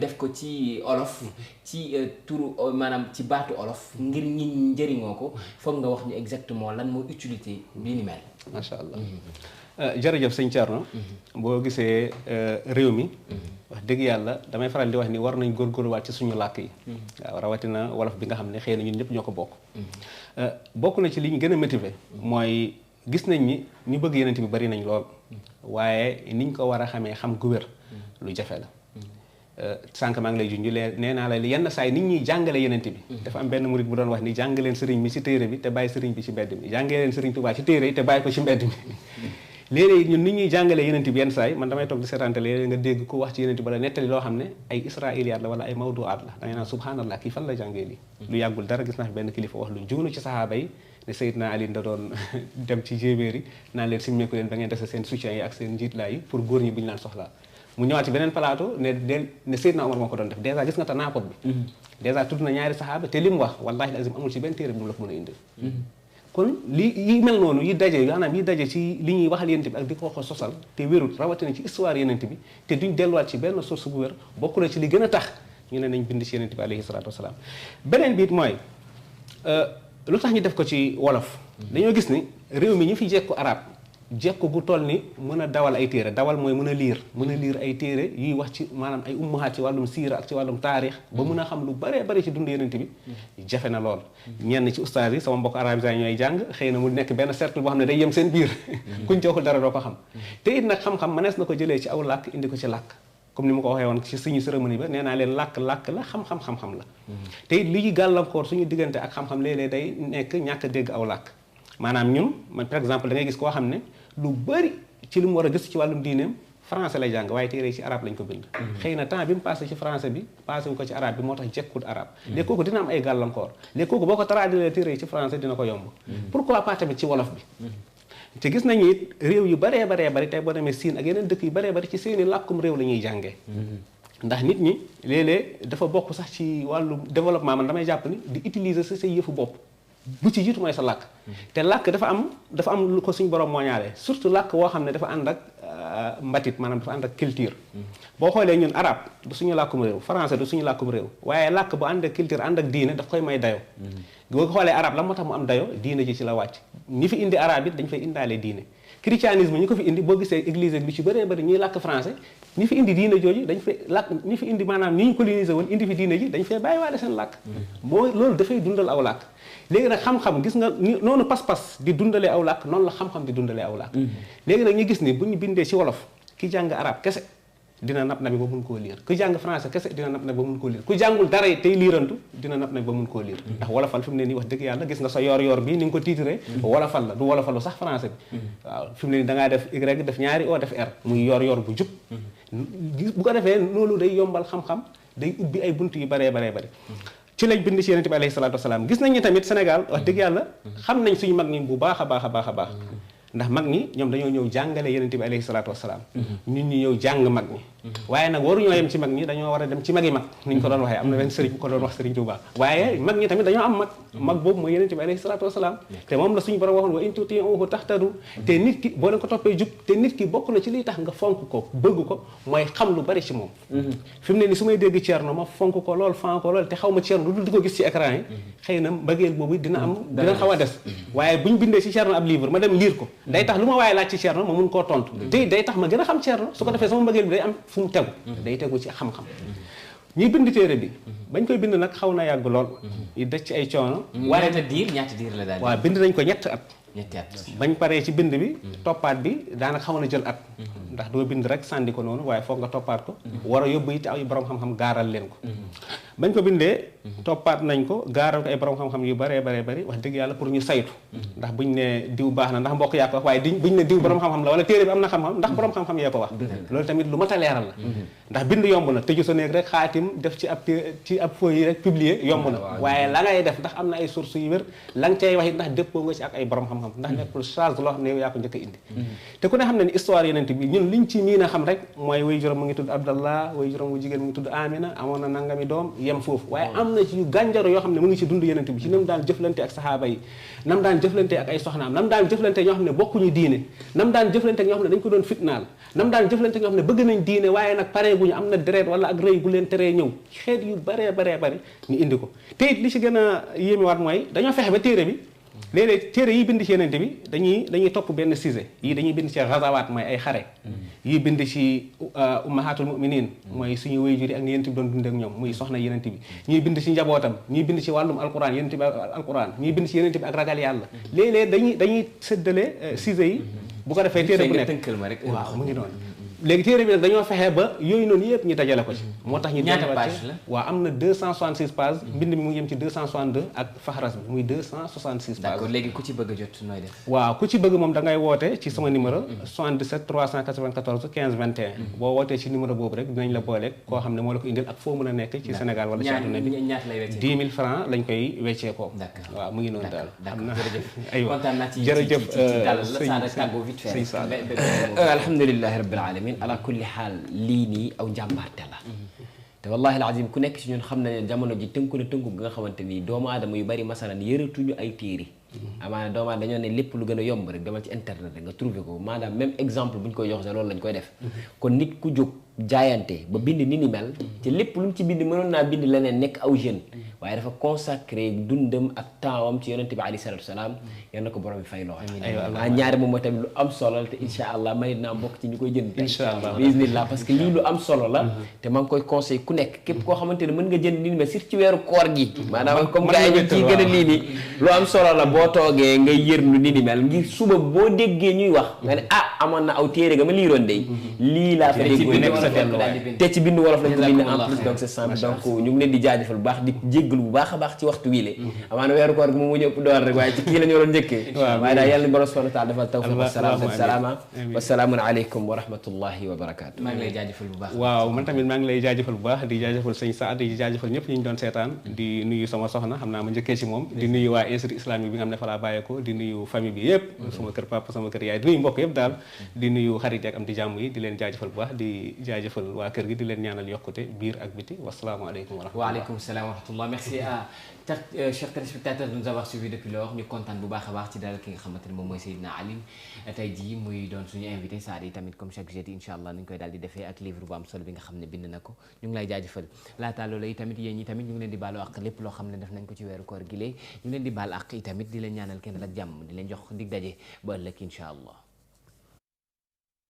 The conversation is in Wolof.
def ko ci olof ci turu maanaam ci baatu olof ngir ñi njëriñoo ko foog nga wax ñu exactement lan moo utilité bi ni mel. macha allah jërëjëf sëñ Thierno. boo gisee réew mi. wax dëgg yàlla damay faral di wax ni war nañ góorgóorluwaat ci suñu làkk yi. waaw rawatina wolof bi nga xam ne xëy na ñun ñëpp ñoo ko bokk. bokk na ci li ñu gën a motiver mooy gis nañ ni ñu bëgg yeneen bi bari nañ lool. waaye niñ ko war a xamee xam gu wér lu jafe la. sànq maa ngi lay junj nee naa la yenn saa yi nit ñuy jàngale yeneen bi. dafa am benn murid bu doon wax ni jàngaleen sëriñ mi ci téere bi te bàyyi sëriñ bi ci mbedd mi jàngaleen sëriñ Tuubaa ci téere yi te bàyyi ko ci mbedd mi. léeg-léeg ñun nit ñuy jàngalee yeneen bi yenn saa yi man damay toog di seetaante léeg-léeg nga dégg ku wax ci yeneen bi wala nettali loo xam ne ay israiliyaat la wala ay mawduaat la da ngay naan subhanallah kii fan la jàngee lii. lu yàggul dara gis naa fi benn kilifa wax lu juunu ci saxaaba yi ne Seydina Ali da doon dem ci jéebéer yi naan leen simmeeku leen ba ngeen dese seen soutien yi ak seen njiitlaay yi pour góor ñi bu ñu laan soxlaa mu ñëwaat ci beneen plateau ne Seydina Omar moo ko doon def dèjà gis nga te naapot bi dèjà tudd na ñaari saxaaba te li mu wax wallahi azim amul ci benn téere bi mu la ko mën a indil kon li yi mel noonu yi daje maanaam yi daje ci li ñuy waxal yenent bi ak di ko wax sosal te wérul rawatina ci histoire yenent bi te duñ delluwaat ci benn source bu wér bokk na ci li gën a tax ñu ne nañ bind ci yenent bi alayhi salaatu wasalaam beneen bi it mooy lu tax ñu def ko ci wolof dañoo gis ni réew mi ñu fi jekku arab jekku gu toll ni mën a dawal ay téere dawal mooy mën a liir ay téere yuy wax ci maanaam ay ummahaat ci wàllum siira ak ci wàllum taarix ba mën a xam lu baree bari ci dund yenent bi jafe na lool ñenn ci ustaas yi sama mbokk arabisant ñooy jàng xëy na mu nekk benn cercle boo xam ne day yem seen biir kuñ ci waxul dara doo ko xam te it nag xam-xam mënees na ko jëlee ci aw làkk indi ko ci làkk comme ni ma ko waxee woon ci suñu cérémonie ba nee naa leen làkk la xam-xam la te it li gàllankoor suñu diggante ak xam-xam léeg-léeg day nekk ñàkk a dégg aw làkk maanaam ñun man par exemple da ngay gis koo xam ne lu bari ci li mu war a gëstu ci wàllum diineem français lay jàng waaye téere yi ci arabe lañ ko bind xëy na temps bi mu passé ci français bi passé wu ko ci arabe bi moo tax jekkut arabe léegi kooku dina am ay gàllankoor léegi kooku boo ko traduire téere yi ci français dina ko yomb pourquoi pas tamit ci wolof bi te gis nañu it réew yu baree bari tey boo demee Siin ak yeneen dëkk yu baree bari ci seeni làkkum réew la ñuy jàngee ndax nit ñi léeg-léeg dafa bokk sax ci wàllu développement man damay jàpp ni di utiliser sa say yëfu bopp bu ci jiitu mooy sa làkk te làkk dafa am lu ko suñu borom moo ñaale surtout làkk woo xam ne dafa ànd ak mbatit maanaam dafa ànd ak culture boo xoolee ñun arab du suñu làkkum réew français du suñu làkkum réew waaye làkk bu ànd ak culture ànd ak diine daf koy may dayo boo xoolee arab la moo tax mu am dayo diine ji ci la wàcc ñi fi indi arab it dañ fay indaale diine christianisme ñi ko fi indi boo gisee église ak lu ci bëree bëri ñuy làkk français ñi fi indi diine jooju dañ fay làkk ñi fi indi maanaam ñi ñu colonisé woon indi fi diine ji dañ fay bàyyiwaale seen làkk mooy loolu dafay dundal aw làkk léegi nag xam-xam gis nga noonu pas-pas di dundalee aw làkk noonu la xam-xam di dundalee aw làkk léegi nag ñu gis ni bu ñu bindee ci wolof ki jàng arab kese dina nab nabi ba mun koo liir ku jàng français kese dina nab nabi ba mun koo liir ku jàngul dara tey liirantu dina nab nabi ba mun koo liir ndax wolofal fi mu ne nii wax dëgg yàlla gis nga sa yor bi ni nga ko tiitree wolofal la du wolofalu sax français bi waaw fi mu ne nii da ngaa def y def ñaari o def r muy yor bu jub bu ko defee loolu day yombal xam-xam day ubbi ay bunt yu baree bari ci lañ bind ci yenent bi alayhi salaatu wasalaam gis nañ ni tamit Sénégal wax dëgg yàlla xam nañ suñu mag ñi bu baax a baax ndax mag ñi ñoom dañoo ñëw jàngale yenent bi alayhi salaatu wasalaam ñun ñi ñëw jàng mag ñi waaye nag waruñoo yem ci mag ñi dañoo war a dem ci mag yi mag ni ñu ko doon waxee am na benn sëriñ bu ko doon wax sëriñ Tuubaa waaye mag ñi tamit dañoo am mag boobu mooy yenent bi alayhi salaatu wasalaam te moom la suñu borom waxoon wa in tuti'uhu tahtadu te nit ki boo leen ko toppee jub te nit ki bokk na ci liy tax nga fonk ko bëgg ko mooy xam lu bari ci moom fi mu ne ni su may dégg Thierno ma fonk ko lool fan ko lool te xaw ma Thierno lu dul di ko gis ci écran yi xëy na mbëggeel boobu dina xaw a des waaye buñ bindee ci Thierno ab livre ma dem lire ko day tax lu ma waaye laaj ci Thierno ma mun koo tontu te day tax ma gën a xam Thierno su ko defee sama mbëggeel bi day am fu mu tegu day tegu ci xam-xam ñuy bind téere bi bañ koy bind nag xaw na yàgg lool yi daj ci ay coono waaye ñaata diir la daal waaw bind nañ ko ñetti at at bañ paree ci bind bi toppaat bi daanaka xaw na jël at ndax doo bind rek sànni ko noonu waaye foog nga toppaat ko war a yóbbu it ay borom xam-xam gaaral leen ko bañ ko bindee toppaat nañ ko gaaral ko ay borom xam-xam yu baree bari wax dëgg yàlla pour ñu saytu ndax buñ ne diw baax na ndax mbokk yaa ko wax waaye buñ ne diw borom xam-xam la wala téere bi am na xam-xam ndax borom xam-xam yee ko wax loolu tamit lu mat a leeral la ndax bind yomb na tëju sa néeg rek xaatim def ci ab feuille yi rek publier yomb na waaye la ngay def ndax am na ay sources yu wér la nga cay wax it ndax dëppoo nga ci ak ay borom xam-xam ndax nekkul charge loo xam ne yow yaa ko njëkk a indi te ku ne xam ne ni histoire yeneen bi ñun liñ ci miin a xam rek mooy way juróom mu ngi tudd Abdallah way juróom mu jigéen mu ngi tudd Amina amoon na nangami doom yem foofu waaye am na ci yu gànjaro yoo xam ne mu ngi ci dund yenente bi ci nam daan jëflante ak saxaaba yi nam daan jëflante ak ay soxnaam nam daan jëflante ñoo xam ne bokkuñu diine nam daan jëflante ak ñoo xam ne dañ ko doon fitnaal nam daan jëflante ak ñoo xam ne bëgg nañ diine waaye nag pare guñu am na deret wala ak rëy gu leen teree ñëw xeet yu baree ñu indi ko te it li ci gën a yéemewaat mooy dañoo fexe ba téere bi léeg-léeg téere yi bind ci yenente bi dañuy topp benn sujet yii dañuy bind ci gazawaat mooy ay xare yii bind ci ummahatul muminin mooy suñu waajur yi ak ni yenente bi doon dund ak ñoom muy soxna yenente bi ñuy bind ci njabootam ñuy bind ci wàllum alquran yenente bi alquran ñuy bind ci yenente bi ak ragal yàlla léeg-léeg dañuy séddale sujet yi bu ko defee téere bu nekk waaw mu ngi noonu léegi téere bi nag dañoo fexe ba yooyu noonu yëpp ñu dajale ko ci moo tax ñu ñaata page la waaw am na 266 pages mbind mi mu ngi yem ci 262 ak faxaras bi muy 266 pages d'accord léegi ku ci bëgg a jot nooy def waaw ku ci bëgg moom da ngay woote ci sama numéro 77 394 15 21 boo wootee ci numéro boobu rek dinañ la booleeg koo xam ne moo la ko indil ak foo mën a nekk ci Sénégal wala ci àdduna bi 10 000 francs lañ koy weccee ko waaw mu ngi noonu daal aywa kontaan naa ci jërëjëf dalal la Sada tàggoo vite fait alhamdulillahi rabbil alamin ala kulli xaal lii nii aw njàmbaarte la te wallahi alazim ku nekk ci ñun xam na ne jamono ji tënku na tënku nga xamante ni doomu aadama yu bari masalan yëratuñu ay téere amaana doomu aadama dañoo ne lépp lu gën a yomb rek demal ci internet rek nga trouvé ko maanaam même exemple bu ñu koy jox sa loolu lañ koy def kon nit ku jóg jaayante ba bind ni mel te lépp lu mu ci bind mënoon naa bind leneen nekk aw jeune waaye dafa consacré dundam ak tempsam ci yonente bi alayhi salatu wasalaam yal na ko borom bi fay loxo ñaari moom mooy tamit lu am solo la te insha allah man it naa bokk ci ñu koy jënd bi iznillah parce que lii lu am solo la te maa ngi koy conseil ku nekk képp koo xamante ne mën nga jënd ni mel surtout ci weeru koor gi maanaam comme gars yi ci gën a lii nii lu am solo la boo toogee ngay yërnu ni mel ngir suba boo déggee ñuy wax nga ne amoon na aw téere ga ma liiroon de lii laa fa dégg te ci bindu wolof lañ ko bind en plus donc c'est simple donc ñu ngi leen di jaajëfal bu baax di jéggalu bu baax a baax ci waxtu wiile amaana weeru koor gi moom mu ñëpp door rek waaye ci kii la ñu waroon njëkkee waaye daal yàlla borom subhanahu wa taala defal tawfiq salaama wasalaamun aleykum wa rahmatullahi wa barakatuh maa ngi lay jaajëfal bu baax waaw man tamit maa ngi lay jaajëfal bu baax di jaajëfal sëñ Saad di jaajëfal ñëpp ñu doon seetaan di nuyu sama soxna xam naa ma njëkkee ci moom di nuyu waa institut islamique bi nga xam ne fa laa bàyyeeko di nuyu famille bi yëpp sama kër papa sama kër yaay di nuyu mbokk yëpp daal di nuyu xarit ak am di jàmm yi di leen jaajëfal bu baax di jaajëfal waa kër gi di leen ñaanal yokkute biir ak biti wasalaamaaleykum wa rahmatullah waaleykum salaam wa rahmatullah merci à chers téléspectateurs de nous avoir suivis depuis lors ñu kontaan bu baax a baax ci dalal ki nga xamante ne moom mooy Seydina Alioune tey jii muy doon suñu invité Saad yi tamit comme chaque jeudi incha allah ni ñu koy daal di defee ak livre bu am solo bi nga xam ne bind na ko ñu ngi lay jaajëfal laataa loolu yi tamit yéen ñi tamit ñu ngi leen di baalu àq lépp loo xam ne def nañ ko ci weeru koor gi léegi ñu ngi leen di baal àq yi tamit di leen ñaanal kenn ak jàmm di leen jox dig daje ba ëllëg incha allah